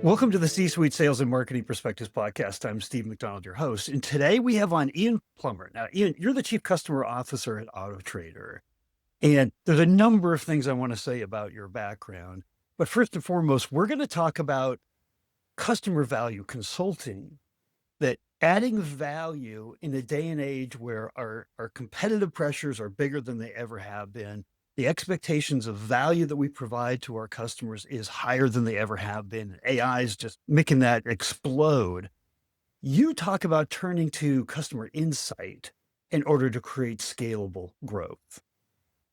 Welcome to the C-Suite Sales and Marketing Perspectives podcast. I'm Steve McDonald, your host. And today we have on Ian Plummer. Now, Ian, you're the Chief Customer Officer at Autotrader. And there's a number of things I want to say about your background. But first and foremost, we're going to talk about customer value consulting, that adding value in a day and age where our competitive pressures are bigger than they ever have been. The expectations of value that we provide to our customers is higher than they ever have been. AI is just making that explode. You talk about turning to customer insight in order to create scalable growth.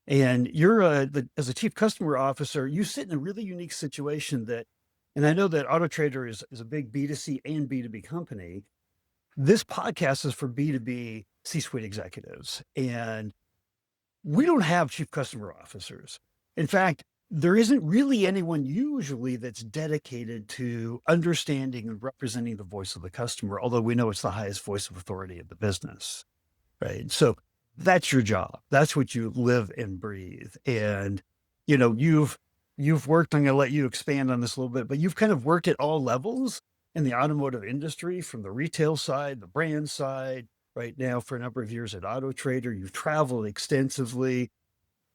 And you're as a chief customer officer, you sit in a really unique situation and I know that Autotrader is a big B2C and B2B company. This podcast is for B2B C-suite executives. And we don't have chief customer officers. In fact, there isn't really anyone usually that's dedicated to understanding and representing the voice of the customer, although we know it's the highest voice of authority of the business, right? So that's your job. That's what you live and breathe. And, you've worked, I'm going to let you expand on this a little bit, but you've kind of worked at all levels in the automotive industry, from the retail side, the brand side, right now for a number of years at Autotrader. You've traveled extensively.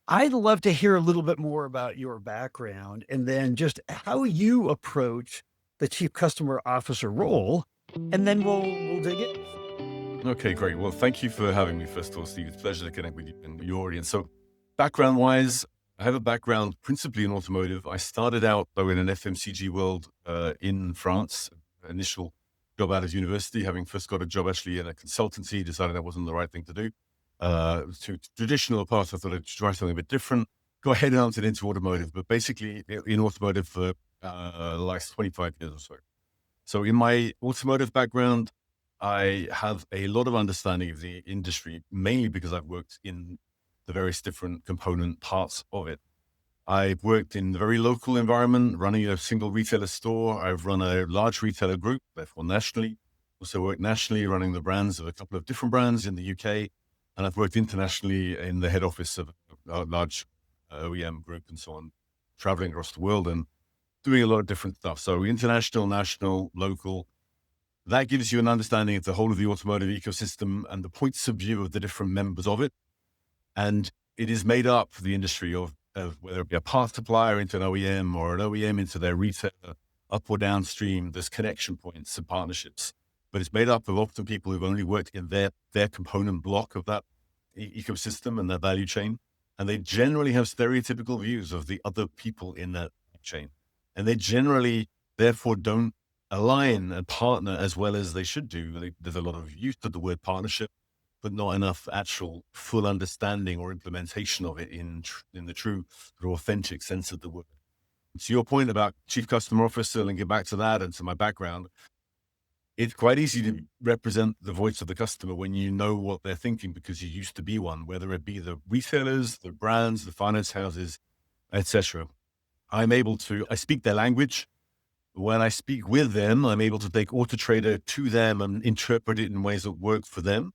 I'd love to hear a little bit more about your background and then just how you approach the chief customer officer role, and then we'll dig in. Okay, great. Well, thank you for having me, first of all, Steve. It's a pleasure to connect with you and your audience. So background-wise, I have a background principally in automotive. I started out, though, in an FMCG world in France. Initial job out of university, having first got a job actually in a consultancy, decided that wasn't the right thing to do. To traditional path, I thought I'd try something a bit different. Got headhunted into automotive, but basically in automotive for the last 25 years or so. So in my automotive background, I have a lot of understanding of the industry, mainly because I've worked in the various different component parts of it. I've worked in a very local environment, running a single retailer store. I've run a large retailer group, therefore nationally. Also worked nationally, running the brands of a couple of different brands in the UK. And I've worked internationally in the head office of a large OEM group and so on, traveling across the world and doing a lot of different stuff. So international, national, local. That gives you an understanding of the whole of the automotive ecosystem and the points of view of the different members of it. And it is made up, the industry, of whether it be a parts supplier into an OEM or an OEM into their retailer, up or downstream. There's connection points and partnerships, but it's made up of often people who've only worked in their component block of that ecosystem and that value chain. And they generally have stereotypical views of the other people in that chain. And they generally, therefore, don't align and partner as well as they should do. There's a lot of use of the word partnership, but not enough actual full understanding or implementation of it in the true or authentic sense of the word. To your point about chief customer officer, and get back to that and to my background, it's quite easy to represent the voice of the customer when you know what they're thinking because you used to be one, whether it be the retailers, the brands, the finance houses, etc. I speak their language. When I speak with them, I'm able to take Autotrader to them and interpret it in ways that work for them,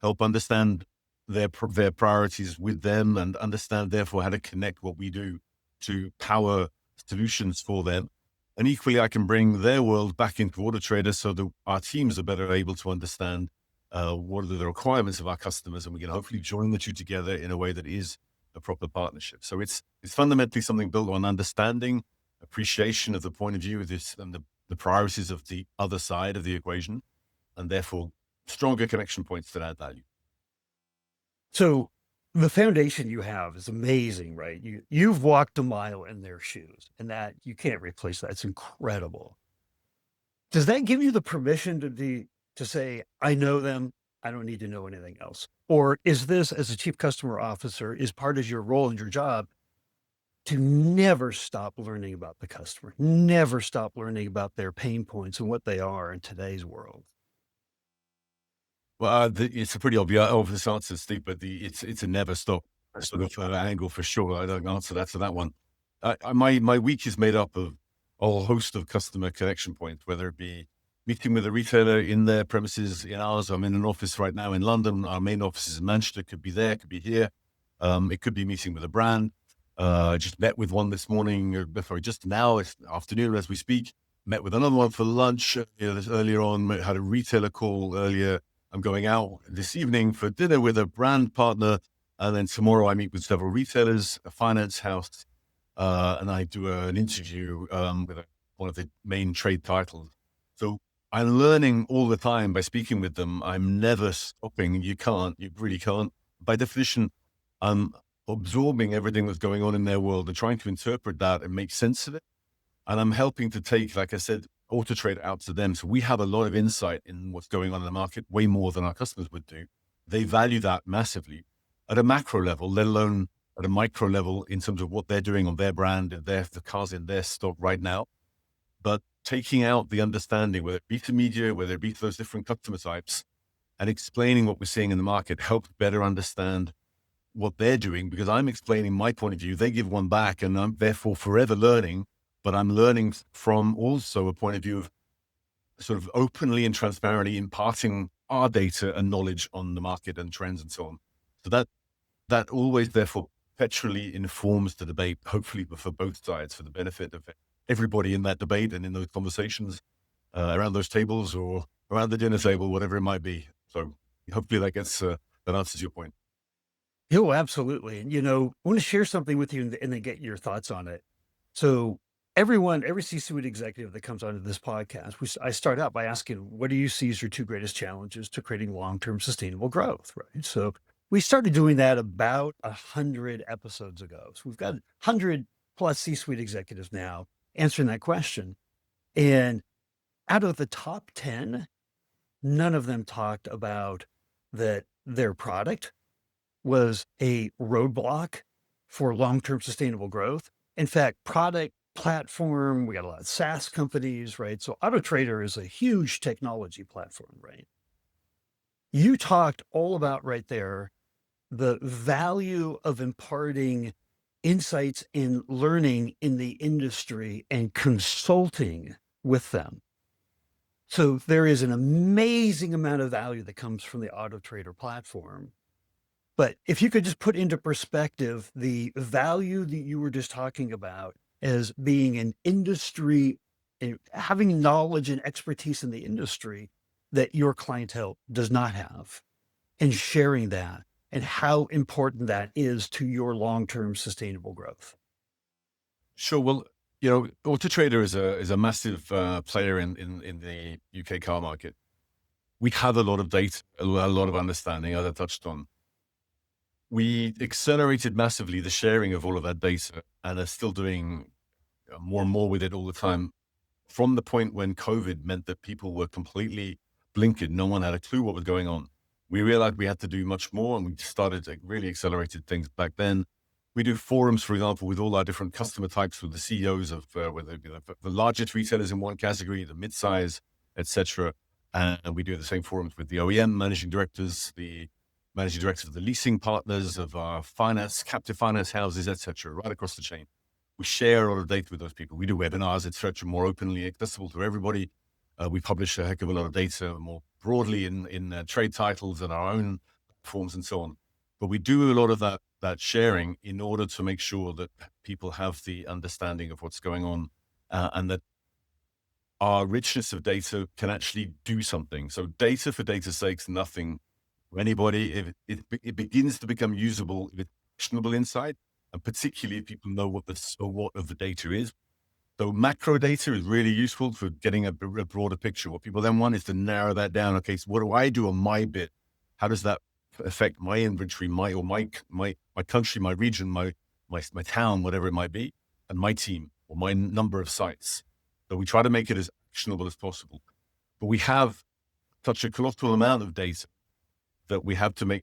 help understand their priorities with them, and understand, therefore, how to connect what we do to power solutions for them. And equally, I can bring their world back into Autotrader so that our teams are better able to understand what are the requirements of our customers, and we can hopefully join the two together in a way that is a proper partnership. So it's fundamentally something built on understanding, appreciation of the point of view of this and the priorities of the other side of the equation, and therefore stronger connection points that add value. So the foundation you have is amazing, right? You've walked a mile in their shoes, and that you can't replace that. It's incredible. Does that give you the permission to say, I know them, I don't need to know anything else? Or is this, as a chief customer officer, is part of your role and your job to never stop learning about the customer, never stop learning about their pain points and what they are in today's world? Well, it's a pretty obvious answer, Steve, but it's a never stop sort of angle for sure. I don't answer that to that one. My week is made up of a whole host of customer connection points, whether it be meeting with a retailer in their premises, in ours. I'm in an office right now in London. Our main office is in Manchester. Could be there, could be here. It could be meeting with a brand. I just met with one this morning, just now, it's afternoon as we speak. met with another one for lunch, this earlier on, had a retailer call earlier. I'm going out this evening for dinner with a brand partner. And then tomorrow I meet with several retailers, a finance house, and I do an interview with one of the main trade titles. So I'm learning all the time by speaking with them. I'm never stopping. You really can't. By definition, I'm absorbing everything that's going on in their world and trying to interpret that and make sense of it. And I'm helping to take, like I said, Autotrader out to them. So we have a lot of insight in what's going on in the market, way more than our customers would do. They value that massively at a macro level, let alone at a micro level in terms of what they're doing on their brand and the cars in their stock right now. But taking out the understanding, whether it be to media, whether it be to those different customer types, and explaining what we're seeing in the market helps better understand what they're doing, because I'm explaining my point of view. They give one back, and I'm therefore forever learning, but I'm learning from also a point of view of sort of openly and transparently imparting our data and knowledge on the market and trends and so on. So that always therefore perpetually informs the debate, hopefully for both sides, for the benefit of everybody in that debate and in those conversations around those tables or around the dinner table, whatever it might be. So hopefully that answers your point. Oh, absolutely. And, I want to share something with you and then get your thoughts on it. So every C-suite executive that comes onto this podcast, I start out by asking, what do you see as your two greatest challenges to creating long-term sustainable growth, right? So we started doing that about 100 episodes ago. So we've got 100 plus C-suite executives now answering that question. And out of the top 10, none of them talked about that their product was a roadblock for long-term sustainable growth. In fact, product, platform, we got a lot of SaaS companies, right? So Autotrader is a huge technology platform, right? You talked all about right there the value of imparting insights and learning in the industry and consulting with them. So there is an amazing amount of value that comes from the Autotrader platform. But if you could just put into perspective the value that you were just talking about as being an industry and having knowledge and expertise in the industry that your clientele does not have, and sharing that and how important that is to your long-term sustainable growth. Sure. Well, Autotrader is a massive player in the UK car market. We have a lot of data, a lot of understanding, as I touched on. We accelerated massively the sharing of all of that data and are still doing more and more with it all the time. From the point when COVID meant that people were completely blinkered, no one had a clue what was going on. We realized we had to do much more, and we started really accelerated things back then. We do forums, for example, with all our different customer types, with the CEOs of whether it be the largest retailers in one category, the mid-size, etc. And we do the same forums with the OEM managing directors, the managing directors of the leasing partners, of our captive finance houses, etc., right across the chain. We share a lot of data with those people. We do webinars, etc., more openly accessible to everybody. We publish a heck of a lot of data more broadly in trade titles and our own forms and so on. But we do a lot of that sharing in order to make sure that people have the understanding of what's going on and that our richness of data can actually do something. So data for data's sake is nothing for anybody. If it begins to become usable, if it's actionable insight, and particularly if people know what the so what of the data is. So macro data is really useful for getting a broader picture. What people then want is to narrow that down. Okay, so what do I do on my bit? How does that affect my inventory, my country, my region, my town, whatever it might be, and my team or my number of sites? So we try to make it as actionable as possible. But we have such a colossal amount of data that we have to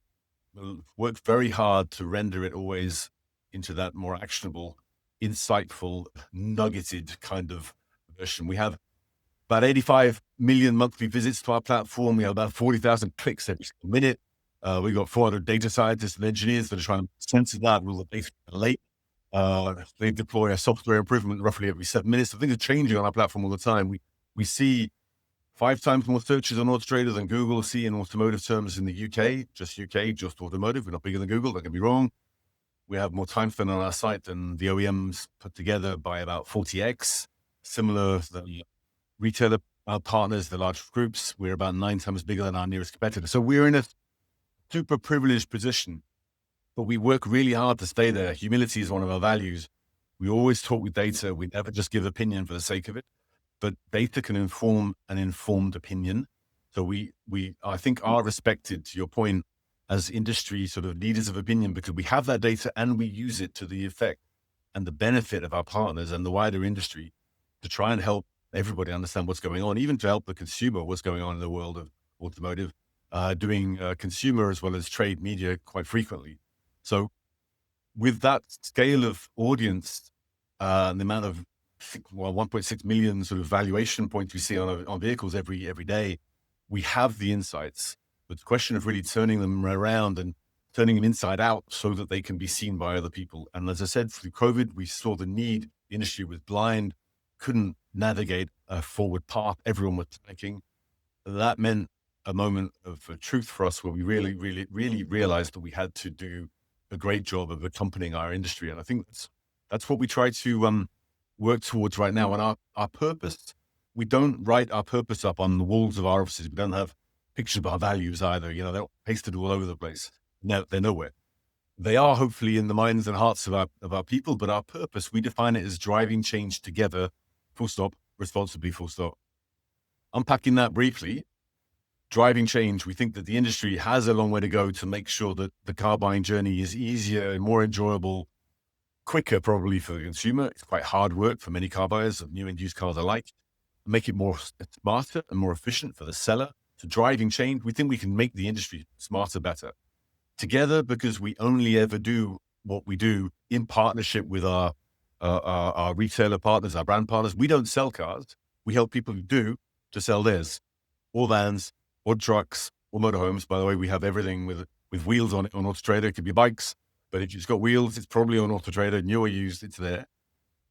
work very hard to render it always into that more actionable, insightful, nuggeted kind of version. We have about 85 million monthly visits to our platform. We have about 40,000 clicks every single minute. We've got 400 data scientists and engineers that are trying to censor that with the data late. They deploy a software improvement roughly every 7 minutes. So things are changing on our platform all the time. We see 5 times more searches on Autotrader than Google see in automotive terms in the UK, just automotive. We're not bigger than Google, don't get me wrong. We have more time spent on our site than the OEMs put together by about 40x. Similar, retailer partners, the large groups. We're about 9 times bigger than our nearest competitor. So we're in a super privileged position, but we work really hard to stay there. Humility is one of our values. We always talk with data. We never just give opinion for the sake of it, but data can inform an informed opinion. So I think are respected, to your point, as industry sort of leaders of opinion, because we have that data and we use it to the effect and the benefit of our partners and the wider industry to try and help everybody understand what's going on, even to help the consumer what's going on in the world of automotive, doing consumer as well as trade media quite frequently. So with that scale of audience, the amount of 1.6 million sort of valuation points we see on vehicles every day, we have the insights. But the question of really turning them around and turning them inside out so that they can be seen by other people. And as I said, through COVID, we saw the need. The industry was blind, couldn't navigate a forward path. Everyone was panicking. That meant a moment of truth for us where we really realized that we had to do a great job of accompanying our industry. And I think that's what we try to work towards right now. And our purpose, we don't write our purpose up on the walls of our offices. We don't have pictures of our values either. They're pasted all over the place. No, they're nowhere. They are hopefully in the minds and hearts of our people, but our purpose, we define it as driving change together, full stop, responsibly, full stop. Unpacking that briefly, driving change, we think that the industry has a long way to go to make sure that the car buying journey is easier and more enjoyable, quicker probably for the consumer. It's quite hard work for many car buyers of new and used cars alike. Make it more smarter and more efficient for the seller. So driving change, we think we can make the industry smarter, better together, because we only ever do what we do in partnership with our retailer partners, our brand partners. We don't sell cars. We help people who do to sell theirs, or vans, or trucks, or motorhomes. By the way, we have everything with wheels on it on Autotrader. It could be bikes, but if it's got wheels, it's probably on Autotrader. New or used, it's there.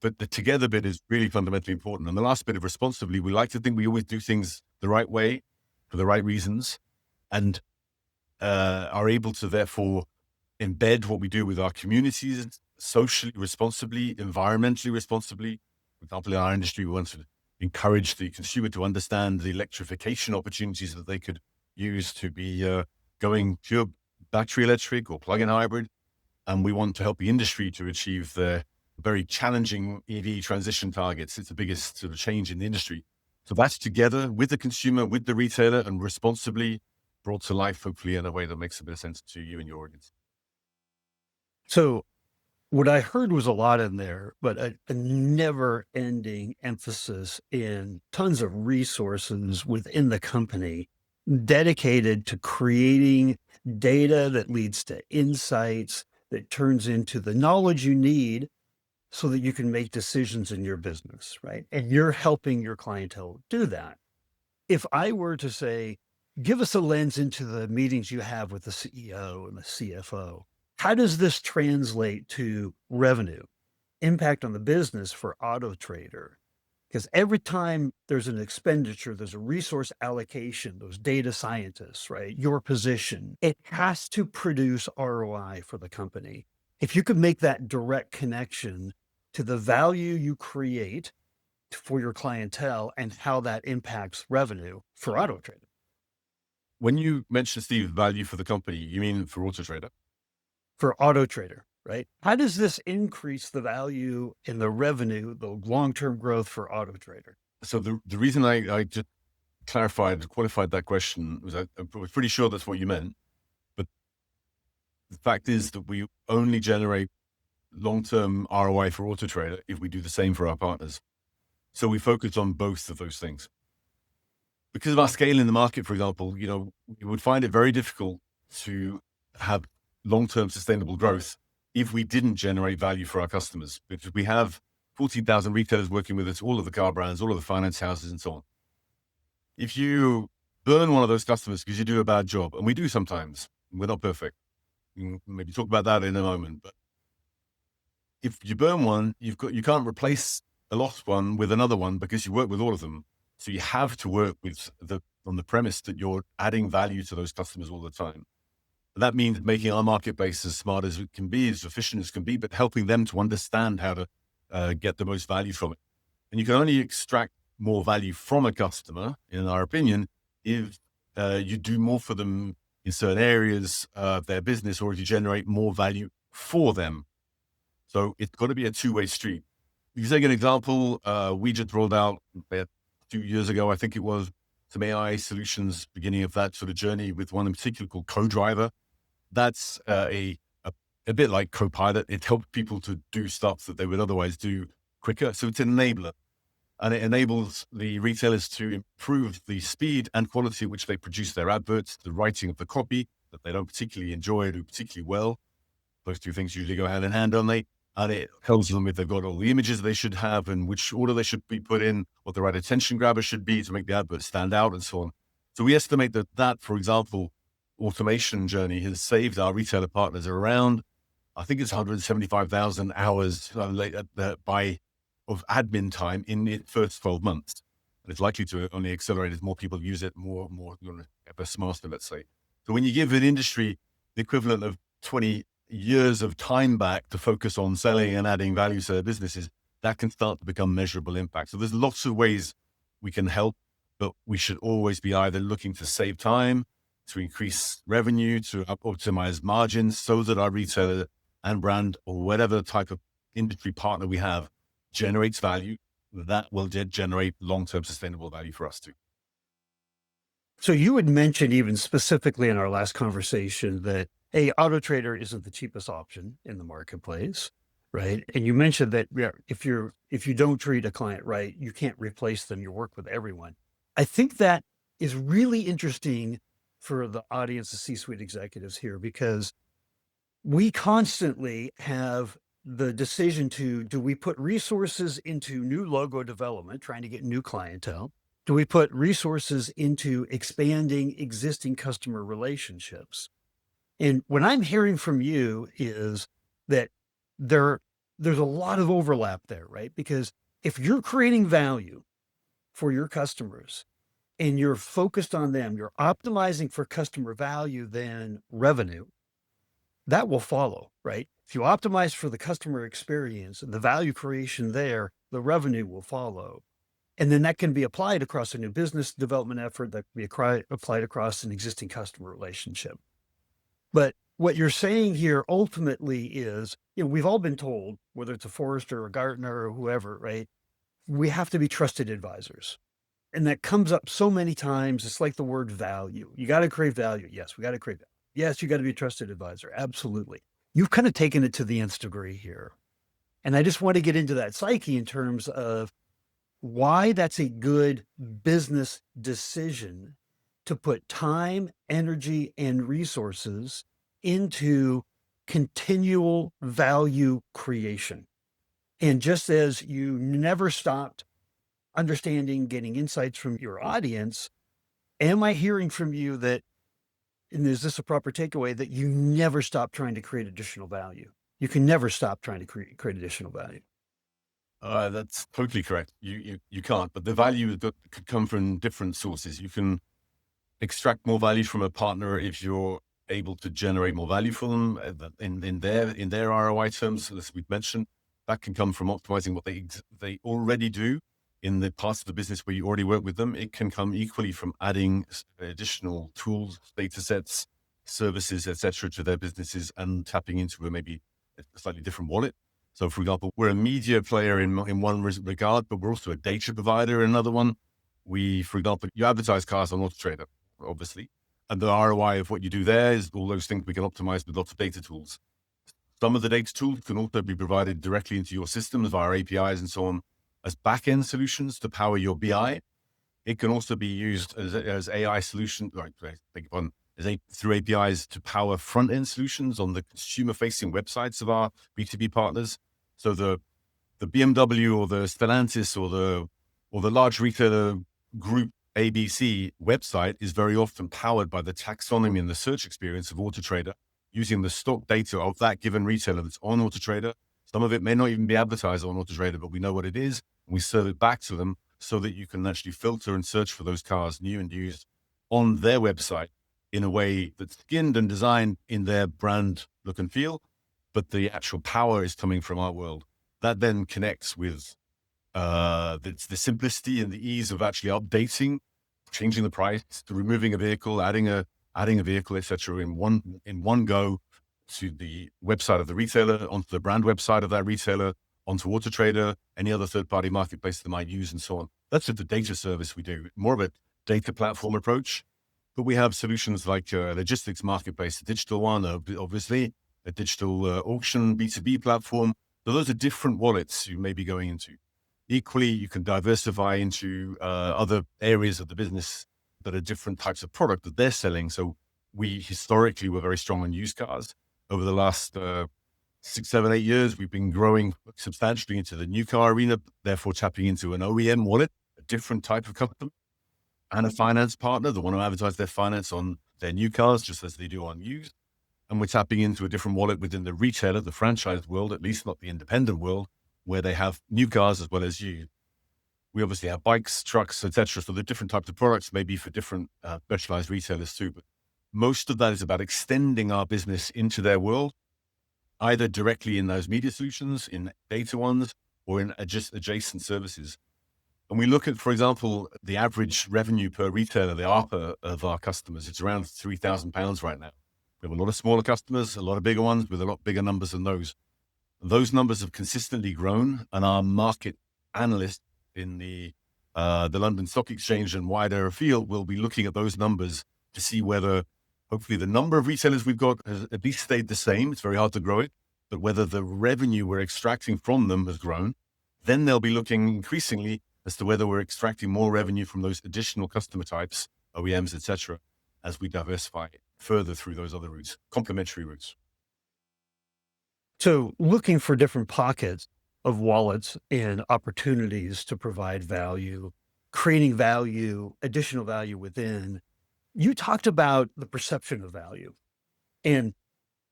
But the together bit is really fundamentally important. And the last bit of responsibly, we like to think we always do things the right way for the right reasons, and are able to therefore embed what we do with our communities socially responsibly, environmentally responsibly. For example, in our industry, we want to encourage the consumer to understand the electrification opportunities that they could use to be going pure battery electric or plug-in hybrid. And we want to help the industry to achieve the very challenging EV transition targets. It's the biggest sort of change in the industry. So that's together with the consumer, with the retailer, and responsibly brought to life, hopefully in a way that makes a bit of sense to you and your audience. So what I heard was a lot in there, but a never-ending emphasis in tons of resources within the company dedicated to creating data that leads to insights, that turns into the knowledge you need so that you can make decisions in your business, right? And you're helping your clientele do that. If I were to say, give us a lens into the meetings you have with the CEO and the CFO, how does this translate to revenue, impact on the business for Autotrader? Because every time there's an expenditure, there's a resource allocation, those data scientists, right? Your position, it has to produce ROI for the company. If you could make that direct connection to the value you create for your clientele and how that impacts revenue for Autotrader. When you mention, Steve, value for the company, you mean for Autotrader? For Autotrader, right? How does this increase the value in the revenue, the long-term growth for Autotrader? So the reason I just qualified that question was I was pretty sure that's what you meant. But the fact is that we only generate long-term ROI for Autotrader if we do the same for our partners. So we focus on both of those things. Because of our scale in the market, for example, we would find it very difficult to have long-term sustainable growth if we didn't generate value for our customers. Because we have 14,000 retailers working with us, all of the car brands, all of the finance houses, and so on. If you burn one of those customers because you do a bad job, and we do sometimes, we're not perfect. We can maybe talk about that in a moment. But if you burn one, you can't replace a lost one with another one because you work with all of them. So you have to work with on the premise that you're adding value to those customers all the time. And that means making our marketplace as smart as it can be, as efficient as can be, but helping them to understand how to get the most value from it. And you can only extract more value from a customer, in our opinion, if you do more for them in certain areas of their business, or if you generate more value for them. So it's got to be a two-way street. You take an example, we just rolled out 2 years ago, I think it was, some AI solutions, beginning of that sort of journey with one in particular called Co-Driver. That's a bit like Copilot. It helps people to do stuff that they would otherwise do quicker. So it's an enabler, and it enables the retailers to improve the speed and quality at which they produce their adverts, the writing of the copy that they don't particularly enjoy or do particularly well. Those two things usually go hand in hand, don't they? And it tells them if they've got all the images they should have and which order they should be put in, what the right attention grabber should be to make the advert stand out, and so on. So we estimate that, for example, automation journey has saved our retailer partners around, I think it's 175,000 hours of admin time in the first 12 months. And it's likely to only accelerate as more people use it, more ever smarter, let's say. So when you give an industry the equivalent of 20 years of time back to focus on selling and adding value to their businesses, that can start to become measurable impact. So there's lots of ways we can help, but we should always be either looking to save time, to increase revenue, to optimize margins so that our retailer and brand or whatever type of industry partner we have generates value. That will generate long-term sustainable value for us too. So you had mentioned even specifically in our last conversation that, hey, Autotrader isn't the cheapest option in the marketplace, right? And you mentioned that if you don't treat a client right, you can't replace them. You work with everyone. I think that is really interesting for the audience, the C-suite executives here, because we constantly have the decision do we put resources into new logo development, trying to get new clientele? Do we put resources into expanding existing customer relationships? And what I'm hearing from you is that there's a lot of overlap there, right? Because if you're creating value for your customers and you're focused on them, you're optimizing for customer value, then revenue, that will follow, right? If you optimize for the customer experience and the value creation there, the revenue will follow. And then that can be applied across a new business development effort, that can be applied across an existing customer relationship. But what you're saying here ultimately is, we've all been told, whether it's a Forrester or a Gartner or whoever, right? We have to be trusted advisors. And that comes up so many times. It's like the word value. You got to create value. Yes, we got to create value. Yes, you got to be a trusted advisor. Absolutely. You've kind of taken it to the nth degree here. And I just want to get into that psyche in terms of why that's a good business decision to put time, energy, and resources into continual value creation. And just as you never stopped understanding, getting insights from your audience, am I hearing from you that, and is this a proper takeaway, that you never stop trying to create additional value? You can never stop trying to create additional value. That's totally correct. You can't, but the value could come from different sources. You can extract more value from a partner if you're able to generate more value for them in their ROI terms, as we've mentioned. That can come from optimizing what they already do in the parts of the business where you already work with them. It can come equally from adding additional tools, data sets, services, etc., to their businesses and tapping into maybe a slightly different wallet. So, for example, we're a media player in one regard, but we're also a data provider in another one. For example, you advertise cars on Autotrader, obviously, and the ROI of what you do there is all those things we can optimize with lots of data tools. Some of the data tools can also be provided directly into your systems via APIs and so on as back-end solutions to power your BI. It can also be used as AI solution, through APIs to power front-end solutions on the consumer-facing websites of our B2B partners. So the BMW or the Stellantis or the large retailer group ABC website is very often powered by the taxonomy and the search experience of Autotrader, using the stock data of that given retailer that's on Autotrader. Some of it may not even be advertised on Autotrader, but we know what it is, and we serve it back to them so that you can actually filter and search for those cars, new and used, on their website in a way that's skinned and designed in their brand look and feel, but the actual power is coming from our world. That then connects with the simplicity and the ease of actually updating, changing the price, to removing a vehicle, adding a vehicle, etc., in one go to the website of the retailer, onto the brand website of that retailer, onto Autotrader, any other third-party marketplace they might use, and so on. That's just the data service we do, more of a data platform approach. But we have solutions like a logistics marketplace, a digital one, obviously, a digital auction, B2B platform. So those are different wallets you may be going into. Equally, you can diversify into other areas of the business that are different types of product that they're selling. So we historically were very strong on used cars. Over the last 6, 7, 8 years, we've been growing substantially into the new car arena, therefore tapping into an OEM wallet, a different type of customer, and a finance partner that want to advertise their finance on their new cars, just as they do on used. And we're tapping into a different wallet within the retailer, the franchise world, at least not the independent world, where they have new cars as well as used. We obviously have bikes, trucks, etc. So the different types of products may be for different specialized retailers too. But most of that is about extending our business into their world, either directly in those media solutions, in data ones, or in just adjacent services. And we look at, for example, the average revenue per retailer, the ARPA of our customers. It's around £3,000 right now. We have a lot of smaller customers, a lot of bigger ones with a lot bigger numbers than those. Those numbers have consistently grown, and our market analysts in the London Stock Exchange and wider field will be looking at those numbers to see whether, hopefully, the number of retailers we've got has at least stayed the same. It's very hard to grow it, but whether the revenue we're extracting from them has grown. Then they'll be looking increasingly as to whether we're extracting more revenue from those additional customer types, OEMs, etc., as we diversify further through those other routes, complementary routes. So looking for different pockets of wallets and opportunities to provide value, creating value, additional value within, you talked about the perception of value. And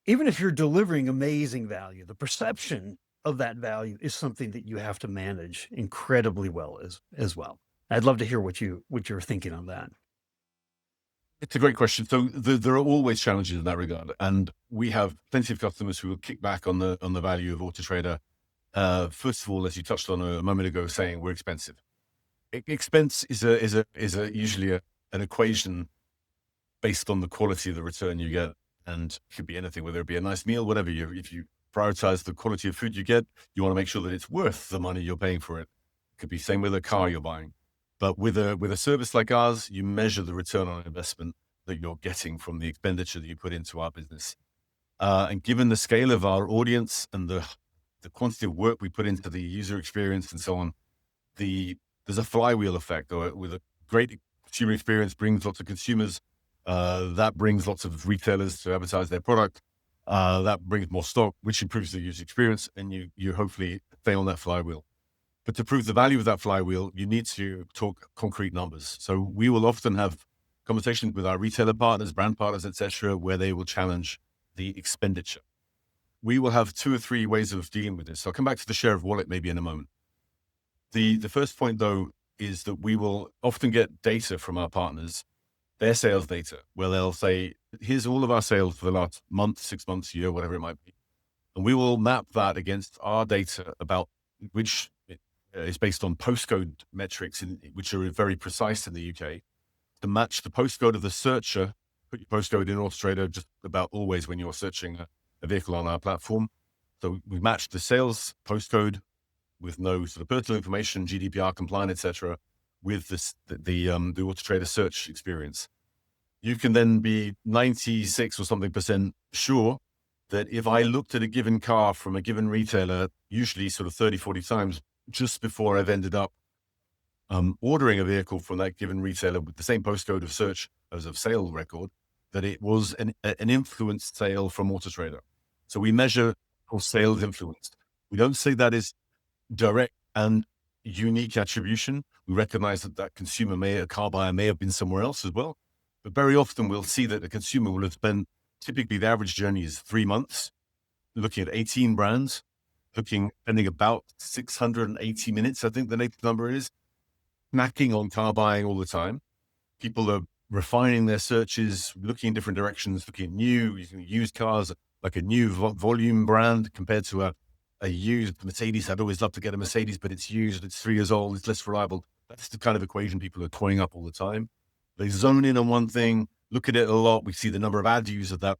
even if you're delivering amazing value, the perception of that value is something that you have to manage incredibly well as well. I'd love to hear what you're thinking on that. It's a great question. So there are always challenges in that regard, and we have plenty of customers who will kick back on the value of Autotrader. First of all, as you touched on a moment ago, saying we're expensive. Expense is usually an equation based on the quality of the return you get, and it could be anything, whether it be a nice meal, whatever. If you prioritize the quality of food you get, you want to make sure that it's worth the money you're paying for it. It could be same with a car you're buying. But with a service like ours, you measure the return on investment that you're getting from the expenditure that you put into our business. And given the scale of our audience and the quantity of work we put into the user experience and so on, there's a flywheel effect. Or with a great consumer experience brings lots of consumers, that brings lots of retailers to advertise their product. That brings more stock, which improves the user experience, and you hopefully stay on that flywheel. But to prove the value of that flywheel, you need to talk concrete numbers. So we will often have conversations with our retailer partners, brand partners, etc., where they will challenge the expenditure. We will have 2 or 3 ways of dealing with this. So I'll come back to the share of wallet maybe in a moment. The first point, though, is that we will often get data from our partners, their sales data, where they'll say, here's all of our sales for the last month, 6 months, year, whatever it might be. And we will map that against our data about which is based on postcode metrics, which are very precise in the UK, to match the postcode of the searcher. Put your postcode in Autotrader just about always when you're searching a vehicle on our platform. So we match the sales postcode with no sort of personal information, GDPR compliant, etc., with the Autotrader search experience. You can then be 96 or something % sure that if I looked at a given car from a given retailer, usually sort of 30, 40 times, just before I've ended up ordering a vehicle from that given retailer with the same postcode of search as of sale record, that it was an influenced sale from Autotrader. So we measure for sales influenced. We don't say that is direct and unique attribution. We recognize that a car buyer may have been somewhere else as well. But very often we'll see that a consumer will have spent, typically the average journey is 3 months, looking at 18 brands, spending about 680 minutes, I think the latest number is, snacking on car buying all the time. People are refining their searches, looking in different directions, looking at using used cars, like a new volume brand compared to a a used Mercedes. I'd always love to get a Mercedes, but it's used, it's 3 years old, it's less reliable. That's the kind of equation people are toying up all the time. They zone in on one thing, look at it a lot. We see the number of ad views of that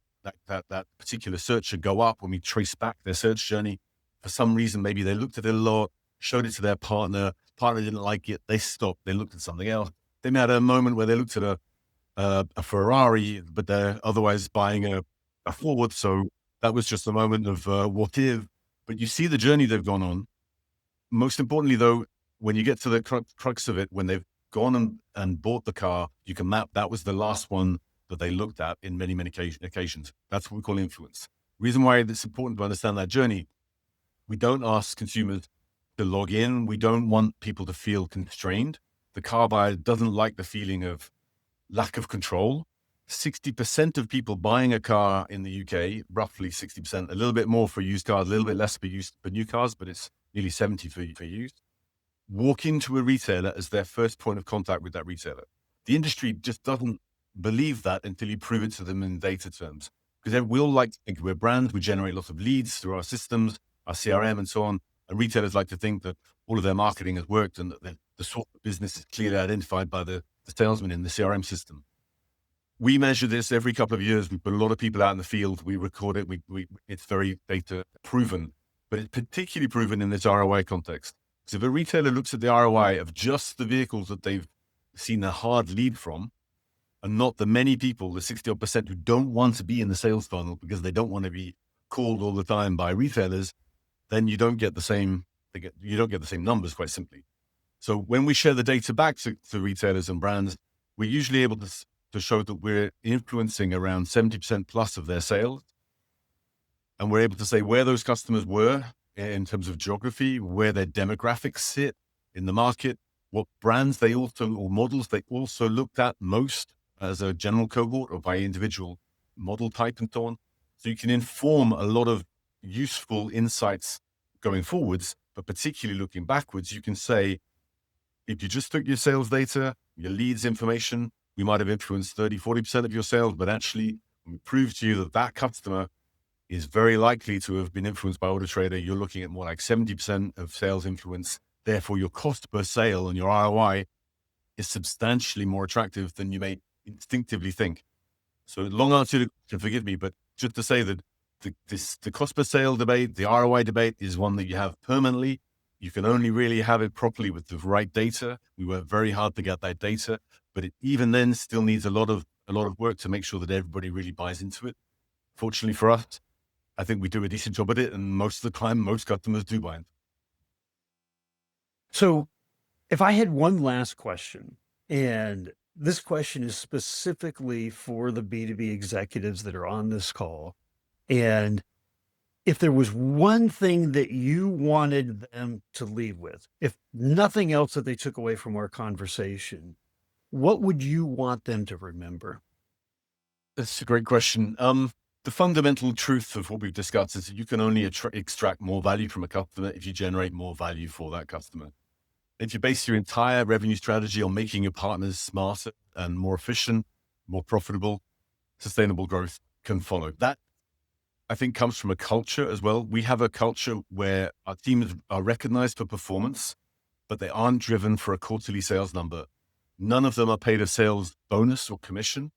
particular searcher go up when we trace back their search journey. For some reason, maybe they looked at it a lot, showed it to their partner didn't like it, they stopped, they looked at something else. They may have had a moment where they looked at a Ferrari, but they're otherwise buying a Ford. So that was just a moment of what if. But you see the journey they've gone on. Most importantly, though, when you get to the crux of it, when they've gone and bought the car, you can map that was the last one that they looked at in many, many occasions. That's what we call influence. Reason why it's important to understand that journey. We don't ask consumers to log in. We don't want people to feel constrained. The car buyer doesn't like the feeling of lack of control. 60% of people buying a car in the UK, roughly 60%, a little bit more for used cars, a little bit less for new cars, but it's nearly 70 for used, walk into a retailer as their first point of contact with that retailer. The industry just doesn't believe that until you prove it to them in data terms. Because we all like to think we're brands, we generate lots of leads through our systems, our CRM and so on. And retailers like to think that all of their marketing has worked and that the sort of business is clearly identified by the salesman in the CRM system. We measure this every couple of years. We put a lot of people out in the field. We record it. It's very data proven, but it's particularly proven in this ROI context. So if a retailer looks at the ROI of just the vehicles that they've seen a hard lead from, and not the many people, the 60% who don't want to be in the sales funnel because they don't want to be called all the time by retailers, then you don't get the same numbers, quite simply. So when we share the data back to retailers and brands, we're usually able to show that we're influencing around 70% plus of their sales. And we're able to say where those customers were in terms of geography, where their demographics sit in the market, what brands or models they also looked at most as a general cohort or by individual model type and so on. So you can inform a lot of useful insights going forwards, but particularly looking backwards, you can say, if you just took your sales data, your leads information, we might have influenced 30, 40% of your sales, but actually we proved to you that that customer is very likely to have been influenced by Autotrader. You're looking at more like 70% of sales influence. Therefore, your cost per sale and your ROI is substantially more attractive than you may instinctively think. So long answer to forgive me, but just to say that the cost per sale debate, the ROI debate is one that you have permanently. You can only really have it properly with the right data. We work very hard to get that data, but it even then still needs a lot of work to make sure that everybody really buys into it. Fortunately for us, I think we do a decent job at it, and most of the time, most customers do buy it. So if I had one last question, and this question is specifically for the B2B executives that are on this call, and if there was one thing that you wanted them to leave with, if nothing else that they took away from our conversation, what would you want them to remember? That's a great question. The fundamental truth of what we've discussed is that you can only extract more value from a customer if you generate more value for that customer. If you base your entire revenue strategy on making your partners smarter and more efficient, more profitable, sustainable growth can follow. That, I think, comes from a culture as well. We have a culture where our teams are recognized for performance, but they aren't driven for a quarterly sales number. None of them are paid a sales bonus or commission.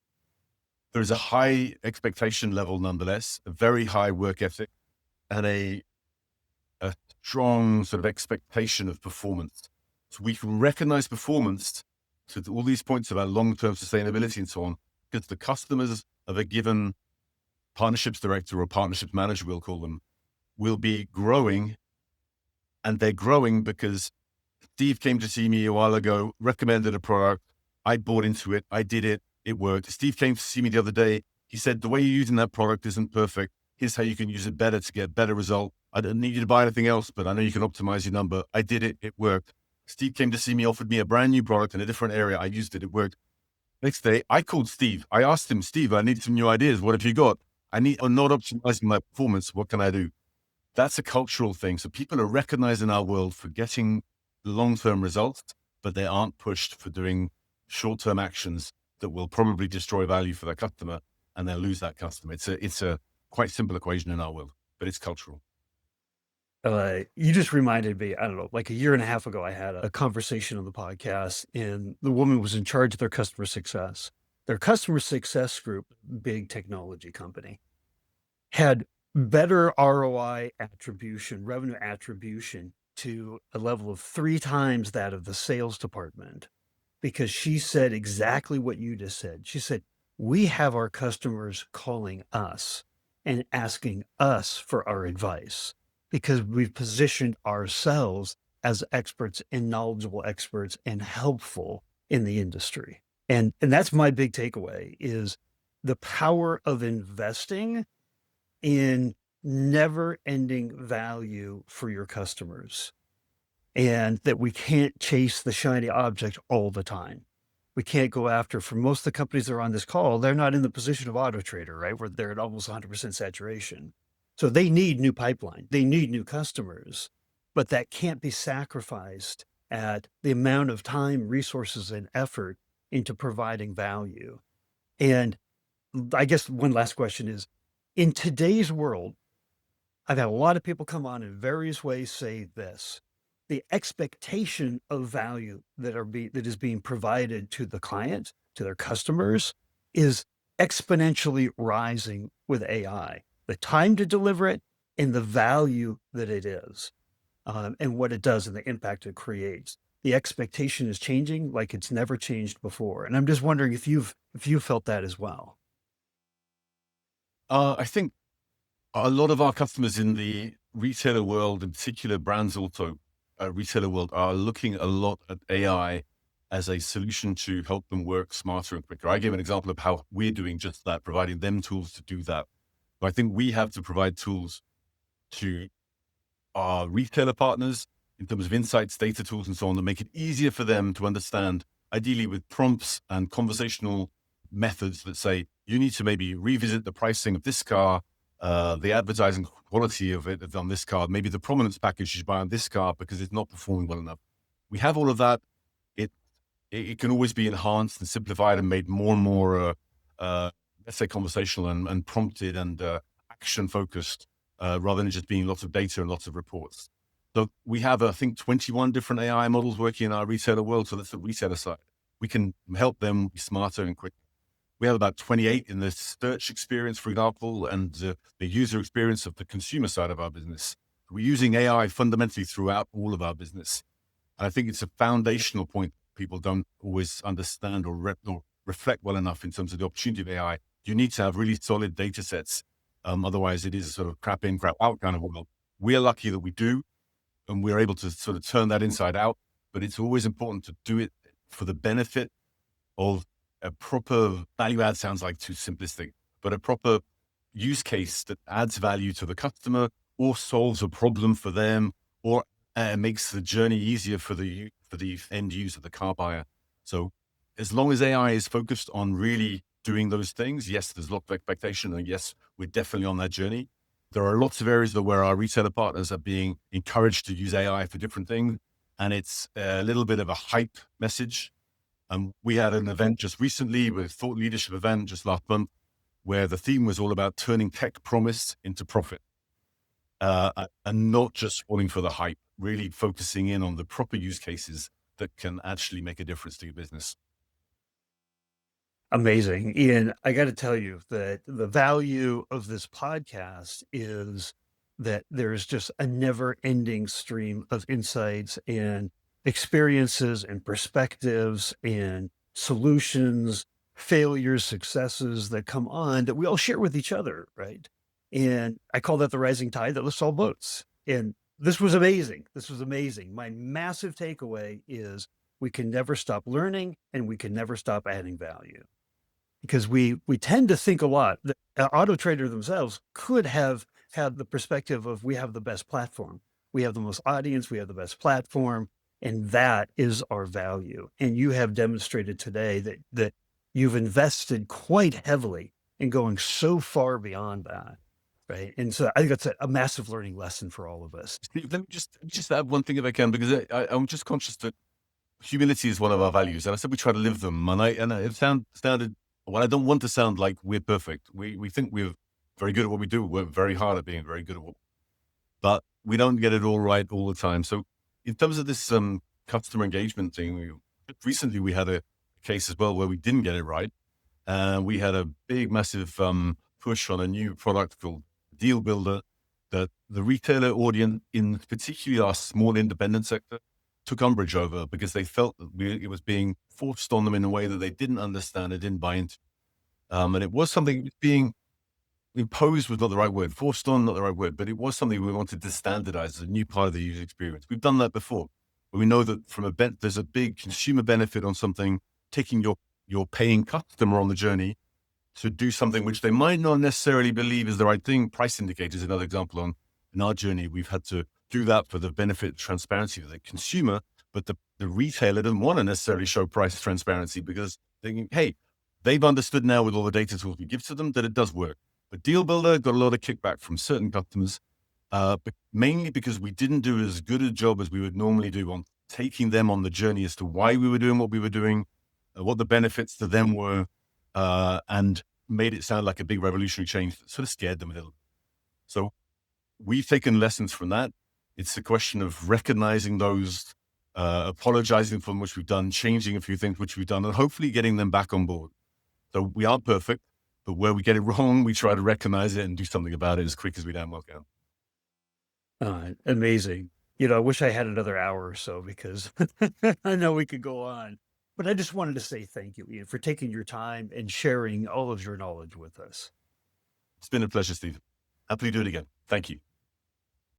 There is a high expectation level nonetheless, a very high work ethic, and a strong sort of expectation of performance. So we can recognize performance to all these points about long-term sustainability and so on, because the customers of a given partnerships director or partnerships manager, we'll call them, will be growing. And they're growing because Steve came to see me a while ago, recommended a product. I bought into it. I did it. It worked. Steve came to see me the other day. He said, the way you're using that product isn't perfect. Here's how you can use it better to get better result. I don't need you to buy anything else, but I know you can optimize your number. I did it. It worked. Steve came to see me, offered me a brand new product in a different area. I used it. It worked. Next day, I called Steve. I asked him, Steve, I need some new ideas. What have you got? I'm not optimizing my performance. What can I do? That's a cultural thing. So people are recognized in our world for getting long-term results, but they aren't pushed for doing short-term actions that will probably destroy value for their customer, and they'll lose that customer. It's a quite simple equation in our world, but it's cultural. You just reminded me, I don't know, like a year and a half ago, I had a conversation on the podcast, and the woman was in charge of their customer success. Their customer success group, big technology company, had better ROI attribution, revenue attribution to a level of 3 times that of the sales department, because she said exactly what you just said. She said, "We have our customers calling us and asking us for our advice because we've positioned ourselves as experts and knowledgeable experts and helpful in the industry." And that's my big takeaway is the power of investing in never-ending value for your customers, and that we can't chase the shiny object all the time. We can't go after for most of the companies that are on this call, they're not in the position of Autotrader, right? Where they're at almost 100% saturation. So they need new pipeline, they need new customers, but that can't be sacrificed at the amount of time, resources, and effort into providing value. And I guess one last question is, in today's world, I've had a lot of people come on in various ways say this. The expectation of value that is being provided to the client, to their customers, is exponentially rising with AI. The time to deliver it and the value that it is, and what it does and the impact it creates. The expectation is changing like it's never changed before. And I'm just wondering if you've felt that as well. I think a lot of our customers in the retailer world, in particular brands also, retailer world, are looking a lot at AI as a solution to help them work smarter and quicker. I gave an example of how we're doing just that, providing them tools to do that. But I think we have to provide tools to our retailer partners in terms of insights, data tools, and so on, that make it easier for them to understand, ideally with prompts and conversational methods that say, you need to maybe revisit the pricing of this car, the advertising quality of it on this car, maybe the prominence package you should buy on this car because it's not performing well enough. We have all of that. It it can always be enhanced and simplified and made more and more, let's say, conversational and prompted and action focused, rather than just being lots of data and lots of reports. So we have, I think, 21 different AI models working in our retailer world. So that's the retailer side. We can help them be smarter and quicker. We have about 28 in the search experience, for example, and the user experience of the consumer side of our business. We're using AI fundamentally throughout all of our business. And I think it's a foundational point people don't always understand or reflect well enough in terms of the opportunity of AI. You need to have really solid data sets. Otherwise, it is a sort of crap in, crap out kind of world. We're lucky that we do, and we're able to sort of turn that inside out. But it's always important to do it for the benefit of a proper value add. Sounds like too simplistic, but a proper use case that adds value to the customer or solves a problem for them or makes the journey easier for the end user, the car buyer. So as long as AI is focused on really doing those things, yes, there's a lot of expectation, and yes, we're definitely on that journey. There are lots of areas where our retailer partners are being encouraged to use AI for different things, and it's a little bit of a hype message. We had an event just recently, with thought leadership event just last month, where the theme was all about turning tech promise into profit, and not just falling for the hype, really focusing in on the proper use cases that can actually make a difference to your business. Amazing. Ian, I got to tell you that the value of this podcast is that there's just a never ending stream of insights and experiences and perspectives and solutions, failures, successes that come on that we all share with each other, right? And I call that the rising tide that lifts all boats. And this was amazing. This was amazing. My massive takeaway is we can never stop learning and we can never stop adding value, because we tend to think a lot. The Autotrader themselves could have had the perspective of, we have the best platform, we have the most audience, we have the best platform, and that is our value. And you have demonstrated today that you've invested quite heavily in going so far beyond that, right? And so I think that's a massive learning lesson for all of us. Steve, let me just add one thing if I can, because I'm just conscious that humility is one of our values, and I said we try to live them. And it sounded, well, I don't want to sound like we're perfect. We think we're very good at what we do. We're very hard at being very good at what, but we don't get it all right all the time. So in terms of this customer engagement thing, recently we had a case as well where we didn't get it right. We had a big, massive push on a new product called Deal Builder that the retailer audience, in particularly our small independent sector, took umbrage over because they felt that it was being forced on them in a way that they didn't understand and didn't buy into. And it was something being imposed was not the right word, forced on, not the right word, but it was something we wanted to standardize as a new part of the user experience. We've done that before. But we know that from there's a big consumer benefit on something, taking your paying customer on the journey to do something which they might not necessarily believe is the right thing. Price indicators, another example in our journey, we've had to do that for the benefit transparency of the consumer, but the retailer doesn't want to necessarily show price transparency because thinking, hey, they've understood now with all the data tools we give to them that it does work. But Deal Builder got a lot of kickback from certain customers, but mainly because we didn't do as good a job as we would normally do on taking them on the journey as to why we were doing what we were doing, what the benefits to them were, and made it sound like a big revolutionary change that sort of scared them a little. So we've taken lessons from that. It's a question of recognizing those, apologizing for them, which we've done, changing a few things which we've done, and hopefully getting them back on board. So we aren't perfect, but where we get it wrong, we try to recognize it and do something about it as quick as we damn well can. Amazing. I wish I had another hour or so because I know we could go on. But I just wanted to say thank you, Ian, for taking your time and sharing all of your knowledge with us. It's been a pleasure, Steve. Happily do it again. Thank you.